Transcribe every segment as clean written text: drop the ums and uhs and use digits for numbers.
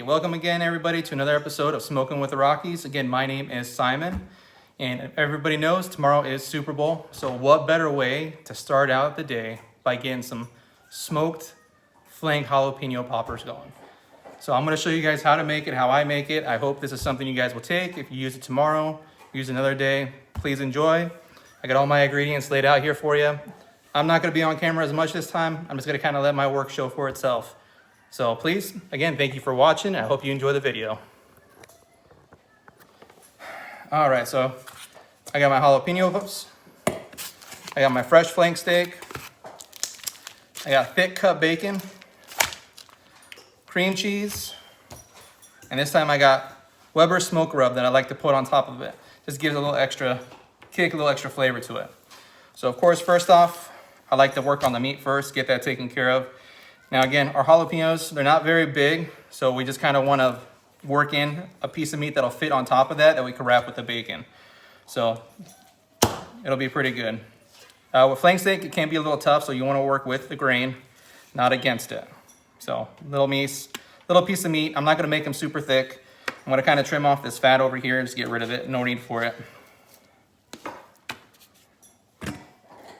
welcome again everybody to another episode of Smoking with the Rockies. Again, my name is Simon, and everybody knows tomorrow is Super Bowl, so what better way to start out the day by getting some smoked flank jalapeno poppers going. So I'm going to show you guys how to make it, how I make it. I hope this is something you guys will take. If you use it tomorrow, use another day, please enjoy. I got all my ingredients laid out here for you. I'm not going to be on camera as much this time. I'm just going to kind of let my work show for itself. So please, again, thank you for watching. I hope you enjoy the video. All right, so I got my jalapeno pops. I got my fresh flank steak. I got thick cut bacon, cream cheese, and this time I got Weber smoke rub that I like to put on top of it. Just gives a little extra kick, a little extra flavor to it. So of course, first off, I like to work on the meat first, get that taken care of. Now again, our jalapenos, they're not very big, so we just kind of want to work in a piece of meat that'll fit on top of that we can wrap with the bacon. So it'll be pretty good. With flank steak, it can be a little tough, so you want to work with the grain, not against it. So little piece of meat. I'm not going to make them super thick. I'm going to kind of trim off this fat over here, just get rid of it. No need for it.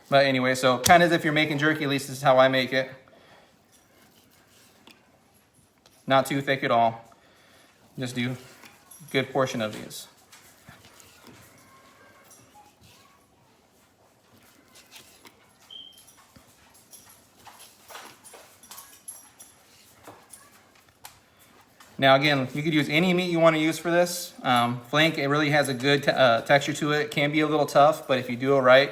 But anyway, so kind of as if you're making jerky, at least this is how I make it. Not too thick at all. Just do a good portion of these. Now again, you could use any meat you want to use for this. Flank, it really has a good texture to it. It can be a little tough, but if you do it right,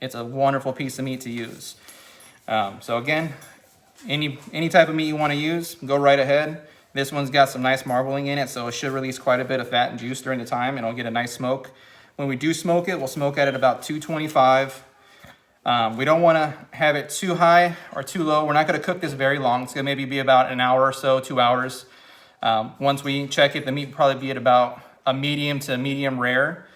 it's a wonderful piece of meat to use. So again, any type of meat you want to use, go right ahead. This one's got some nice marbling in it, so it should release quite a bit of fat and juice during the time, and it'll get a nice smoke. When we do smoke it, we'll smoke at about 225. We don't want to have it too high or too low. We're not going to cook this very long. It's going to maybe be about an hour or so, 2 hours. Once we check it, the meat will probably be at about a medium to medium rare,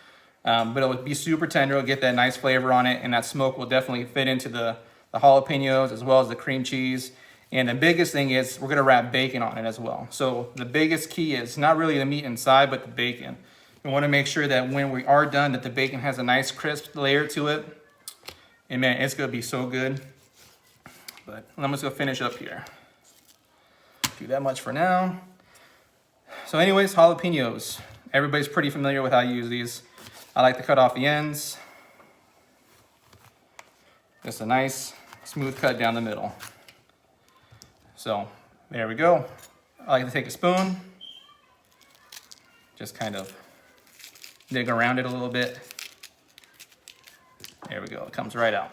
but it'll be super tender. It'll get that nice flavor on it, and that smoke will definitely fit into the jalapenos as well as the cream cheese. And the biggest thing is we're going to wrap bacon on it as well. So the biggest key is not really the meat inside, but the bacon. We want to make sure that when we are done, that the bacon has a nice crisp layer to it. And man, it's going to be so good. But I'm just going to finish up here. Do that much for now. So anyways, jalapenos. Everybody's pretty familiar with how you use these. I like to cut off the ends. Just a nice smooth cut down the middle. So there we go. I like to take a spoon, just kind of dig around it a little bit. There we go, it comes right out.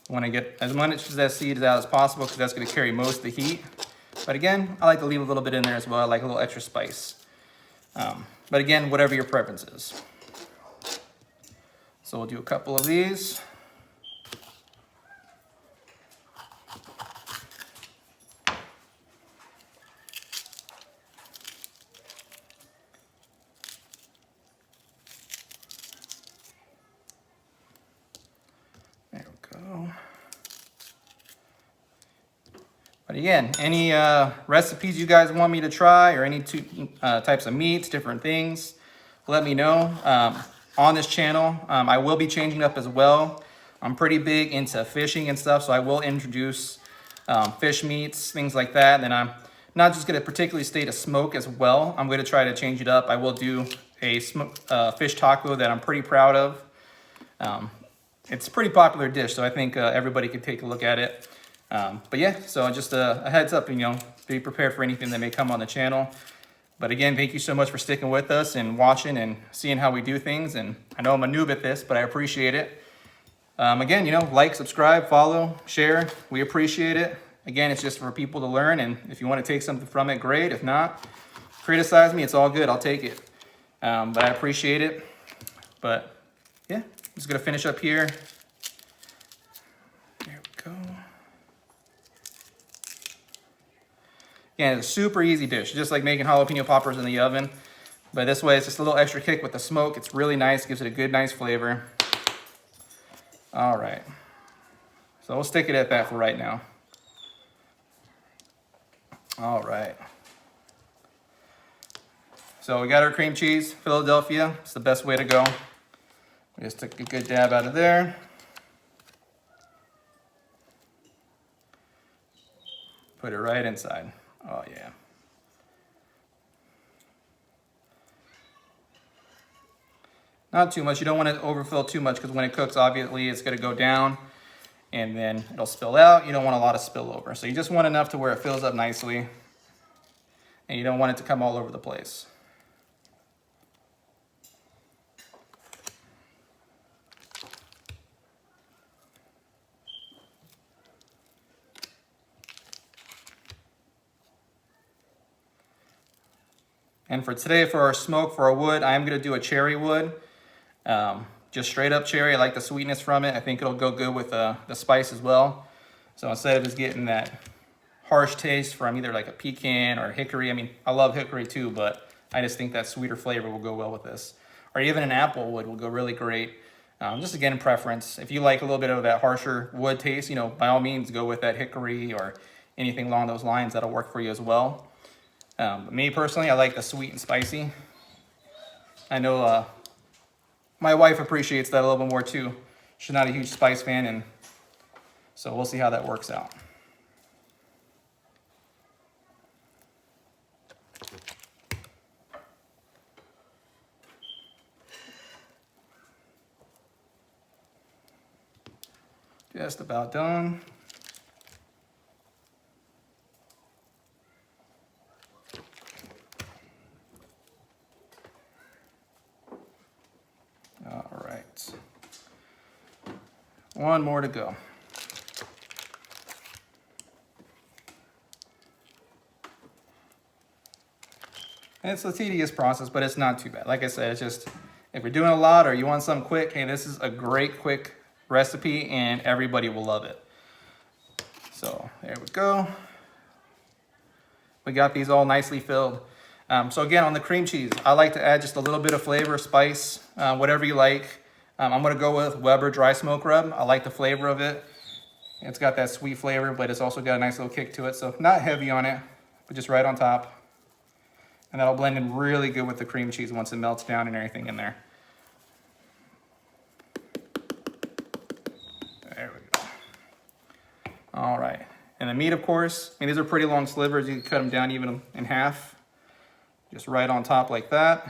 I want to get as much of that seeds out as possible because that's going to carry most of the heat. But again, I like to leave a little bit in there as well. I like a little extra spice. But again, whatever your preference is. So we'll do a couple of these. There we go. But again, any recipes you guys want me to try or any types of meats, different things, let me know. On this channel, I will be changing up as well. I'm pretty big into fishing and stuff, so I will introduce fish meats, things like that. And I'm not just going to particularly stay to smoke as well. I'm going to try to change it up. I will do a fish taco that I'm pretty proud of. It's a pretty popular dish, so I think everybody could take a look at it. But yeah, so just a heads up, be prepared for anything that may come on the channel. But again, thank you so much for sticking with us and watching and seeing how we do things. And I know I'm a noob at this, but I appreciate it. Again, like, subscribe, follow, share. We appreciate it. Again, it's just for people to learn. And if you want to take something from it, great. If not, criticize me. It's all good. I'll take it. But I appreciate it. But yeah, I'm just going to finish up here. There we go. Again, it's a super easy dish, just like making jalapeno poppers in the oven. But this way, it's just a little extra kick with the smoke. It's really nice, gives it a good, nice flavor. All right. So we'll stick it at that for right now. All right. So we got our cream cheese, Philadelphia. It's the best way to go. We just took a good dab out of there. Put it right inside. Oh yeah. Not too much. You don't want to overfill too much because when it cooks, obviously it's going to go down and then it'll spill out. You don't want a lot of spillover. So you just want enough to where it fills up nicely and you don't want it to come all over the place. And for today, for our smoke, for our wood, I am going to do a cherry wood. Just straight up cherry. I like the sweetness from it. I think it'll go good with the spice as well. So instead of just getting that harsh taste from either like a pecan or hickory, I mean, I love hickory too, but I just think that sweeter flavor will go well with this. Or even an apple wood will go really great. Just again, preference. If you like a little bit of that harsher wood taste, you know, by all means, go with that hickory or anything along those lines. That'll work for you as well. But me personally, I like the sweet and spicy. I know my wife appreciates that a little bit more too. She's not a huge spice fan, and so we'll see how that works out. Just about done. All right. One more to go. And it's a tedious process, but it's not too bad. Like I said, it's just, if you're doing a lot or you want something quick, hey, this is a great quick recipe and everybody will love it. So there we go. We got these all nicely filled. So again, on the cream cheese, I like to add just a little bit of flavor, spice, whatever you like. I'm gonna go with Weber dry smoke rub. I like the flavor of it. It's got that sweet flavor, but it's also got a nice little kick to it. So not heavy on it, but just right on top. And that'll blend in really good with the cream cheese once it melts down and everything in there. There we go. All right. And the meat, of course, I mean, these are pretty long slivers. You can cut them down even in half. Just right on top like that.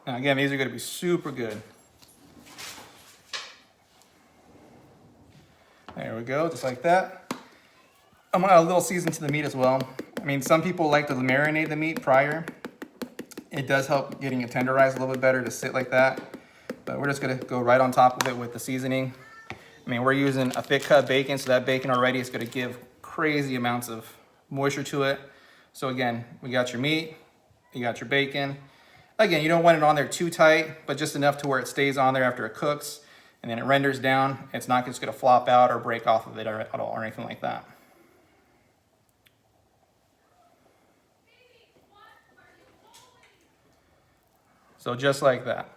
Now again, these are going to be super good. There we go, just like that. I'm going to add a little season to the meat as well. I mean, some people like to marinate the meat prior. It does help getting it tenderized a little bit better to sit like that. But we're just going to go right on top of it with the seasoning. I mean, we're using a thick cut bacon, so that bacon already is going to give crazy amounts of moisture to it. So again, we got your meat, you got your bacon. Again, you don't want it on there too tight, but just enough to where it stays on there after it cooks and then it renders down. It's not just going to flop out or break off of it at all or anything like that. So just like that.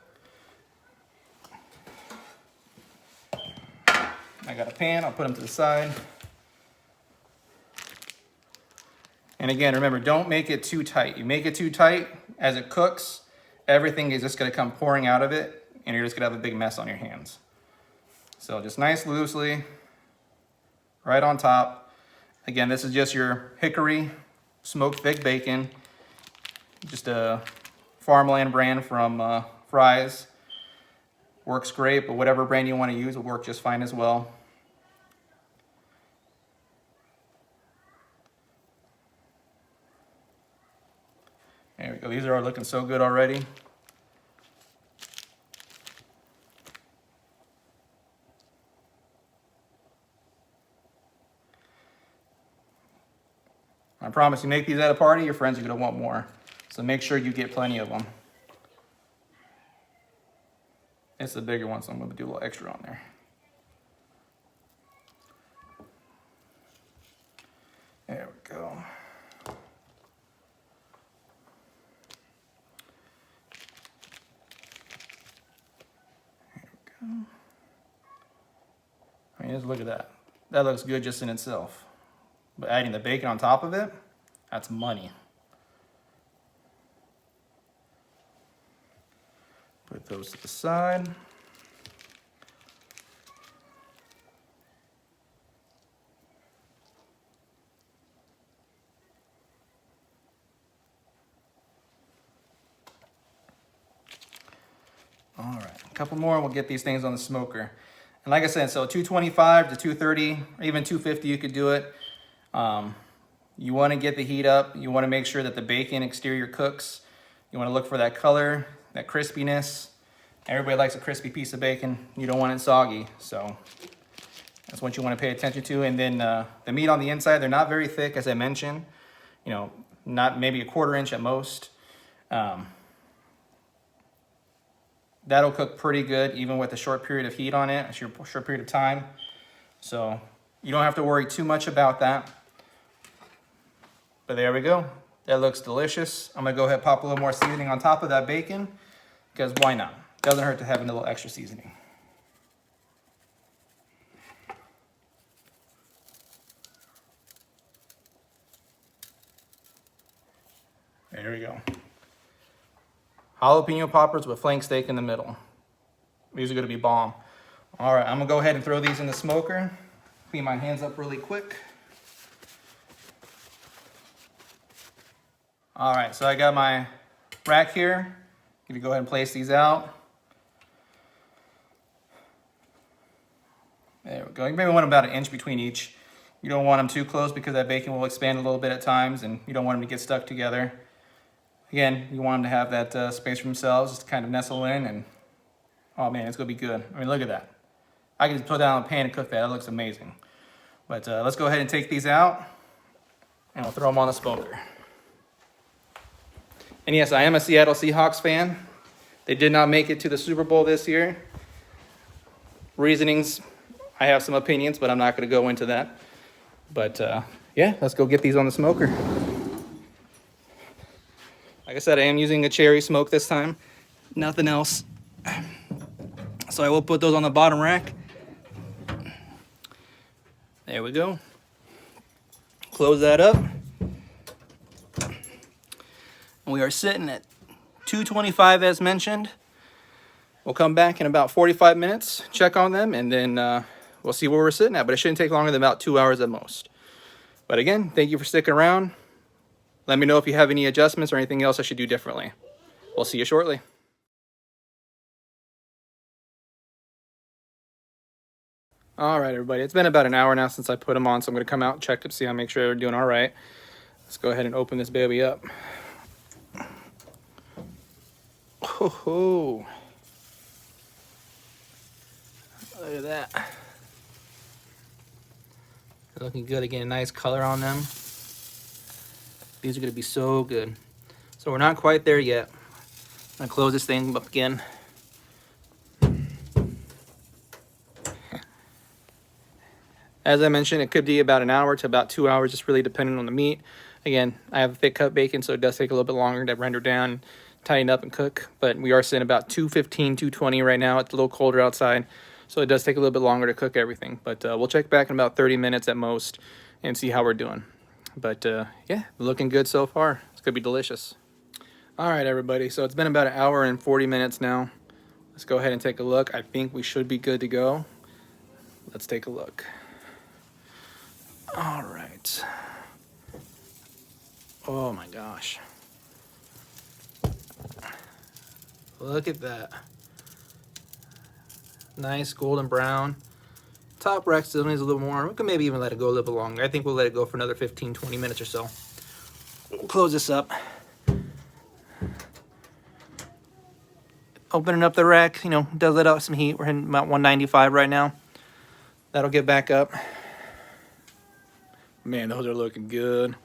I got a pan, I'll put them to the side. And again, remember, don't make it too tight. You make it too tight, as it cooks, everything is just gonna come pouring out of it and you're just gonna have a big mess on your hands. So just nice loosely, right on top. Again, this is just your hickory smoked thick bacon, just a farmland brand from Fry's. Works great, but whatever brand you want to use will work just fine as well. There we go. These are looking so good already. I promise you, make these at a party, your friends are going to want more. So make sure you get plenty of them. It's the bigger one, so I'm going to do a little extra on there. There we go. I mean, just look at that. That looks good just in itself. But adding the bacon on top of it, that's money. Put those to the side. All right, a couple more, we'll get these things on the smoker. And like I said, so 225 to 230, or even 250, you could do it. You want to get the heat up. You want to make sure that the bacon exterior cooks. You want to look for that color, that crispiness. Everybody likes a crispy piece of bacon. You don't want it soggy, so that's what you want to pay attention to. And then the meat on the inside, they're not very thick, as I mentioned. You know, not maybe a 1/4 inch at most. That'll cook pretty good, even with a short period of heat on it, a short period of time. So you don't have to worry too much about that. But there we go. That looks delicious. I'm gonna go ahead and pop a little more seasoning on top of that bacon, because why not? Doesn't hurt to have a little extra seasoning. There we go. Jalapeno poppers with flank steak in the middle. These are gonna be bomb. All right, I'm gonna go ahead and throw these in the smoker. Clean my hands up really quick. All right, so I got my rack here. I'm gonna go ahead and place these out. There we go. You maybe want about 1 inch between each. You don't want them too close because that bacon will expand a little bit at times, and you don't want them to get stuck together. Again, you want them to have that space for themselves, just to kind of nestle in, and oh man, it's gonna be good. I mean, look at that. I can just put that on a pan and cook that. That looks amazing. But let's go ahead and take these out, and we'll throw them on the smoker. And yes, I am a Seattle Seahawks fan. They did not make it to the Super Bowl this year. Reasonings, I have some opinions, but I'm not gonna go into that. But yeah, let's go get these on the smoker. Like I said, I am using a cherry smoke this time, nothing else. So I will put those on the bottom rack. There we go. Close that up. And we are sitting at 225 as mentioned. We'll come back in about 45 minutes, check on them, and then we'll see where we're sitting at. But it shouldn't take longer than about 2 hours at most. But again, thank you for sticking around. Let me know if you have any adjustments or anything else I should do differently. We'll see you shortly. All right, everybody. It's been about an hour now since I put them on, so I'm going to come out and check to see how, make sure they're doing all right. Let's go ahead and open this baby up. Oh, look at that. They're looking good. Again, nice color on them. These are going to be so good. So we're not quite there yet. I'm going to close this thing up again. As I mentioned, it could be about an hour to about 2 hours, just really depending on the meat. Again, I have a thick cut bacon, so it does take a little bit longer to render down, tighten up, and cook. But we are sitting about 215, 220 right now. It's a little colder outside, so it does take a little bit longer to cook everything. But we'll check back in about 30 minutes at most and see how we're doing. But yeah, looking good so far. It's gonna be delicious. All right, everybody, so it's been about an hour and 40 minutes now. Let's go ahead and take a look. I think we should be good to go. Let's take a look. All right. Oh my gosh. Look at that. Nice golden brown. Top rack still needs a little more. We can maybe even let it go a little bit longer. I think we'll let it go for another 15, 20 minutes or so. We'll close this up. Opening up the rack, you know, does let out some heat. We're hitting about 195 right now. That'll get back up. Man, those are looking good.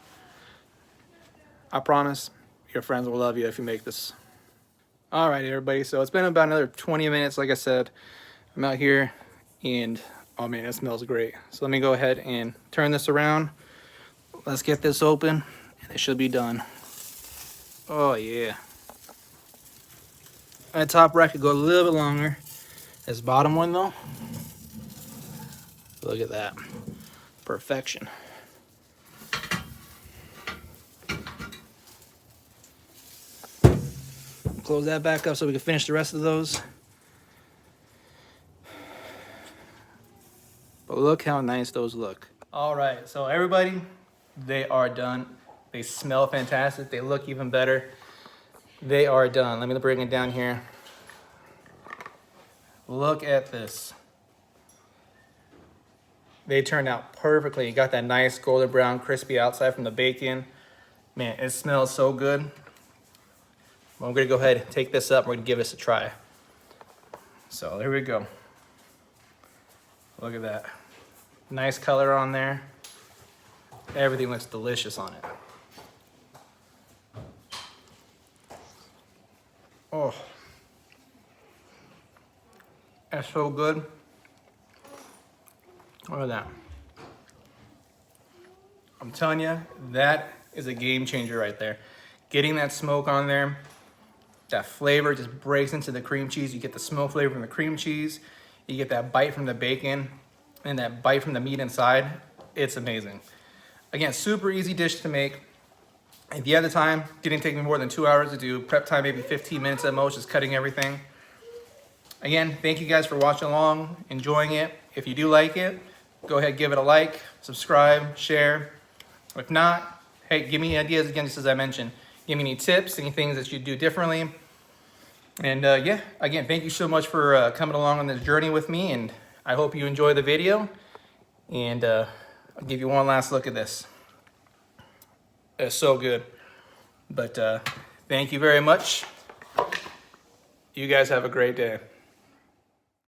I promise your friends will love you if you make this. All right, everybody. So it's been about another 20 minutes. Like I said, I'm out here and oh man, it smells great. So let me go ahead and turn this around. Let's get this open and it should be done. Oh yeah. That top rack could go a little bit longer. This bottom one though, look at that, perfection. Close that back up so we can finish the rest of those. But look how nice those look. All right, so everybody, they are done. They smell fantastic. They look even better. They are done. Let me bring it down here. Look at this. They turned out perfectly. You got that nice golden brown crispy outside from the bacon. Man, it smells so good. Well, I'm gonna go ahead and take this up. We're gonna give this a try. So here we go. Look at that. Nice color on there. Everything looks delicious on it. Oh, that's so good. Look at that. I'm telling you, that is a game changer right there. Getting that smoke on there, that flavor just breaks into the cream cheese. You get the smoke flavor from the cream cheese. You get that bite from the bacon and that bite from the meat inside. It's amazing. Again, super easy dish to make. If you have the time, didn't take me more than 2 hours to do. Prep time, maybe 15 minutes at most, just cutting everything. Again, thank you guys for watching along, enjoying it. If you do like it, go ahead, give it a like, subscribe, share. If not, hey, give me ideas again, just as I mentioned. Give me any tips, any things that you do differently. And yeah, again, thank you so much for coming along on this journey with me, and I hope you enjoy the video. And I'll give you one last look at this. It's so good. But thank you very much. You guys have a great day.